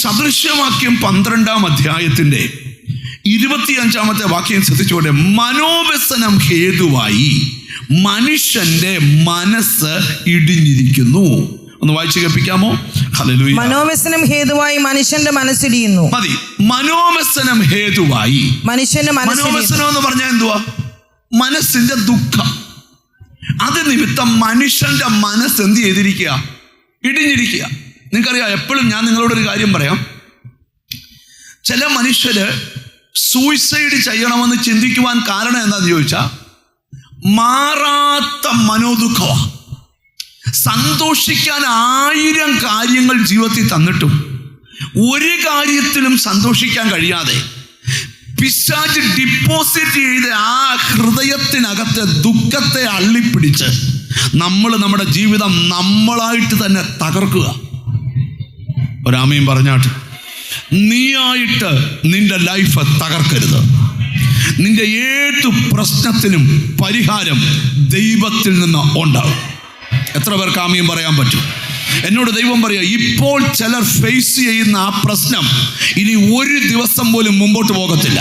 സദൃശ്യവാക്യം 12-ാം അധ്യായത്തിന്റെ 25-ാമത്തെ വാക്യം ശ്രദ്ധിച്ചോടെ. മനോവ്യസനം ഹേതുവായി മനുഷ്യന്റെ മനസ്സ് ഇടിഞ്ഞിരിക്കുന്നു. ഒന്ന് വായിച്ചു കേൾപ്പിക്കാമോ? ഹല്ലേലൂയ. മനോവ്യസനം ഹേതുവായി മനുഷ്യന്റെ മനസ്സിടിയുന്നു. മതി. മനോവ്യസനം ഹേതുവായി മനുഷ്യന്റെ മനോവ്യസനം എന്ന് പറഞ്ഞാൽ എന്തുവാ? മനസ്സിന്റെ ദുഃഖം. അത് നിമിത്തം മനുഷ്യന്റെ മനസ്സ് എന്ത് ചെയ്തിരിക്കുക? ഇടിഞ്ഞിരിക്കുക. നിങ്ങൾക്കറിയാം, എപ്പോഴും ഞാൻ നിങ്ങളോടൊരു കാര്യം പറയാം. ചില മനുഷ്യര് സൂയിസൈഡ് ചെയ്യണമെന്ന് ചിന്തിക്കുവാൻ കാരണം എന്താണെന്ന് ചോദിച്ചാൽ, മാറാത്ത മനോദുഃഖമാണ്. സന്തോഷിക്കാൻ 1000 കാര്യങ്ങൾ ജീവിതത്തിൽ തന്നിട്ടും ഒരു കാര്യത്തിലും സന്തോഷിക്കാൻ കഴിയാതെ പിശാച് ഡിപ്പോസിറ്റ് ചെയ്ത് ആ ഹൃദയത്തിനകത്തെ ദുഃഖത്തെ അള്ളിപ്പിടിച്ച് നമ്മുടെ ജീവിതം നമ്മളായിട്ട് തന്നെ തകർക്കുക. ഒരാമയും പറഞ്ഞാട്ട്. നീയായിട്ട് നിന്റെ ലൈഫ് തകർക്കരുത്. നിന്റെ ഏത് പ്രശ്നത്തിനും പരിഹാരം ദൈവത്തിൽ നിന്ന് ഉണ്ടാകും. എത്ര പേർക്ക് ആമയും പറയാൻ പറ്റും? എന്നോട് ദൈവം പറയുക, ഇപ്പോൾ ചിലർ ഫേസ് ചെയ്യുന്ന ആ പ്രശ്നം ഇനി ഒരു ദിവസം പോലും മുമ്പോട്ട് പോകത്തില്ല.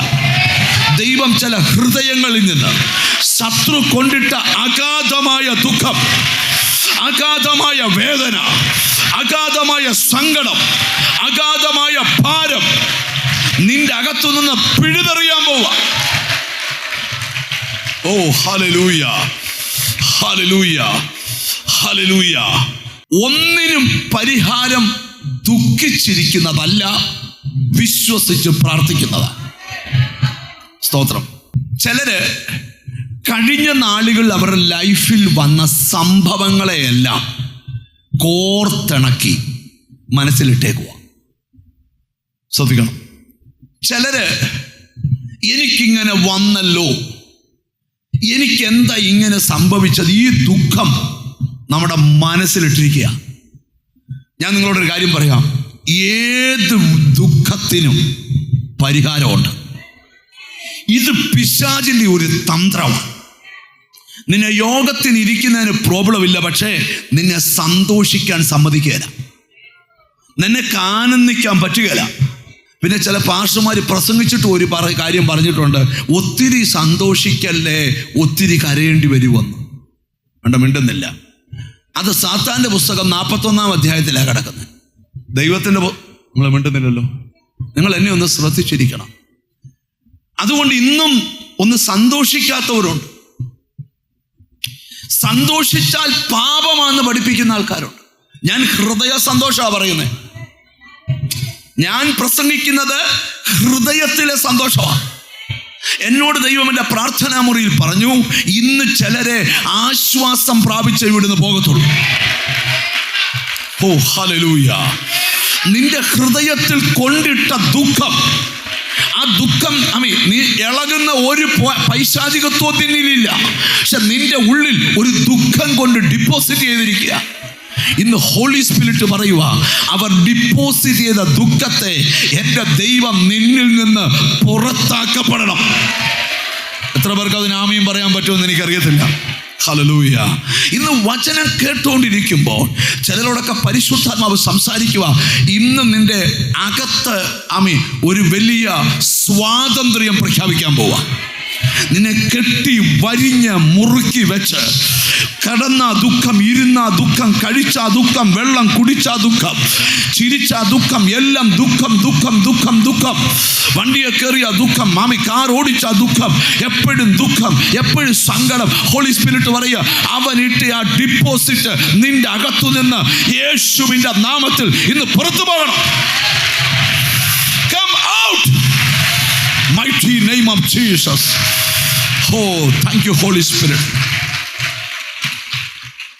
ദൈവം ചില ഹൃദയങ്ങളിൽ നിന്ന് ശത്രു കൊണ്ടിട്ട അഗാധമായ ദുഃഖം, അഗാധമായ വേദന, അഗാധമായ സങ്കടം, അഗാധമായ ഭാരം നിന്റെ അകത്തു നിന്ന് പിഴുതെറിയാൻ പോവാ. ഓ ഹല്ലേലൂയ, ഹല്ലേലൂയ, ഹല്ലേലൂയ. ഒന്നിനും പരിഹാരം ദുഃഖിച്ചിരിക്കുന്നതല്ല, വിശ്വസിച്ച് പ്രാർത്ഥിക്കുന്നതാണ്. സ്തോത്രം. ചിലര് കഴിഞ്ഞ നാളുകളിൽ അവരുടെ ലൈഫിൽ വന്ന സംഭവങ്ങളെയെല്ലാം കോർത്തിണക്കി മനസ്സിലിട്ടേക്കുക. ശ്രദ്ധിക്കണം. ചിലര് എനിക്കിങ്ങനെ വന്നല്ലോ, എനിക്കെന്താ ഇങ്ങനെ സംഭവിച്ചത്, ഈ ദുഃഖം നമ്മുടെ മനസ്സിലിട്ടിരിക്കുക. ഞാൻ നിങ്ങളോടൊരു കാര്യം പറയാം. ഏത് ദുഃഖത്തിനും പരിഹാരമുണ്ട്. ഇത് പിശാചിൻ്റെ ഒരു തന്ത്രമാണ്. നിന്നെ യോഗത്തിന് ഇരിക്കുന്നതിന് പ്രോബ്ലം ഇല്ല, പക്ഷേ നിന്നെ സന്തോഷിക്കാൻ സമ്മതിക്കുകയില്ല, നിന്നെ ആനന്ദിക്കാൻ പറ്റുകയില്ല. പിന്നെ ചില പാസ്റ്റർമാർ പ്രസംഗിച്ചിട്ട് ഒരു കാര്യം പറഞ്ഞിട്ടുണ്ട്, ഒത്തിരി സന്തോഷിക്കല്ലേ, ഒത്തിരി കരയേണ്ടി വരുമെന്ന്. കണ്ട, മിണ്ടുന്നില്ല. അത് സാത്താൻ്റെ പുസ്തകം 41-ാം അധ്യായത്തിലാണ് കിടക്കുന്നത്. ദൈവത്തിൻ്റെ നിങ്ങൾ മിണ്ടുന്നില്ലല്ലോ. നിങ്ങൾ എന്നെ ഒന്ന് ശ്രദ്ധിച്ചിരിക്കണം. അതുകൊണ്ട് ഇന്നും ഒന്ന് സന്തോഷിക്കാത്തവരുണ്ട്. സന്തോഷിച്ചാൽ പാപമാണെന്ന് പഠിപ്പിക്കുന്ന ആൾക്കാരുണ്ട്. ഞാൻ ഹൃദയ സന്തോഷമാണ് പറയുന്നത്. ഞാൻ പ്രസംഗിക്കുന്നത് ഹൃദയത്തിലെ സന്തോഷമാണ്. എന്നോട് ദൈവം എൻ്റെ പ്രാർത്ഥനാ മുറിയിൽ പറഞ്ഞു, ഇന്ന് ചിലരെ ആശ്വാസം പ്രാപിച്ച് ഇവിടുന്ന് പോകത്തുള്ളൂ. ഓ ഹല്ലേലൂയ. നിന്റെ ഹൃദയത്തിൽ കൊണ്ടിട്ട ദുഃഖം, ആ ദുഃഖം നീ ഇളകുന്ന ഒരു പൈശാചികത്വത്തിനില്ല, പക്ഷെ നിന്റെ ഉള്ളിൽ ഒരു ദുഃഖം കൊണ്ട് ഡിപ്പോസിറ്റ് ചെയ്തിരിക്കുക. ഇന്ന് ഹോളി സ്പിരിറ്റ് പറയുക, അവർ ഡിപ്പോസിറ്റ് ചെയ്ത ദുഃഖത്തെ എൻ്റെ ദൈവം നിന്നിൽ നിന്ന് പുറത്താക്കപ്പെടണം. എത്ര പേർക്ക് അതിന് ആമയും പറയാൻ പറ്റുമെന്ന് എനിക്കറിയത്തില്ല. ഹല്ലേലൂയ. ഇന്ന് വചനം കേട്ടുകൊണ്ടിരിക്കുമ്പോൾ ചിലരോടൊക്കെ പരിശുദ്ധാത്മാവ് സംസാരിക്കുക. ഇന്ന് നിന്റെ അകത്ത് ഒരു വലിയ സ്വാതന്ത്ര്യം പ്രഖ്യാപിക്കാൻ പോവാ. നിന്നെ കെട്ടി വരിഞ്ഞ് മുറുക്കി വെച്ച് കടന്ന ദുഃഖം, ഇരുന്ന ദുഃഖം, കഴിച്ച ദുഃഖം, വെള്ളം കുടിച്ച ദുഃഖം, ചിരിച്ച ദുഃഖം, എല്ലാം ദുഃഖം, ദുഃഖം, ദുഃഖം, ദുഃഖം. വണ്ടിയെ കയറിയ ദുഃഖം, കാർ ഓടിച്ച ദുഃഖം, എപ്പോഴും ദുഃഖം, എപ്പോഴും സങ്കടം. ഹോളി സ്പിരിറ്റ് പറയുക, അവൻ ഇട്ട ആ ഡിപ്പോസിറ്റ് നിന്റെ അകത്തു നിന്ന് യേശുവിന്റെ നാമത്തിൽ ഇന്ന് പുറത്തു പോകണം. Come out, mighty name of Jesus. Oh, thank you, Holy Spirit.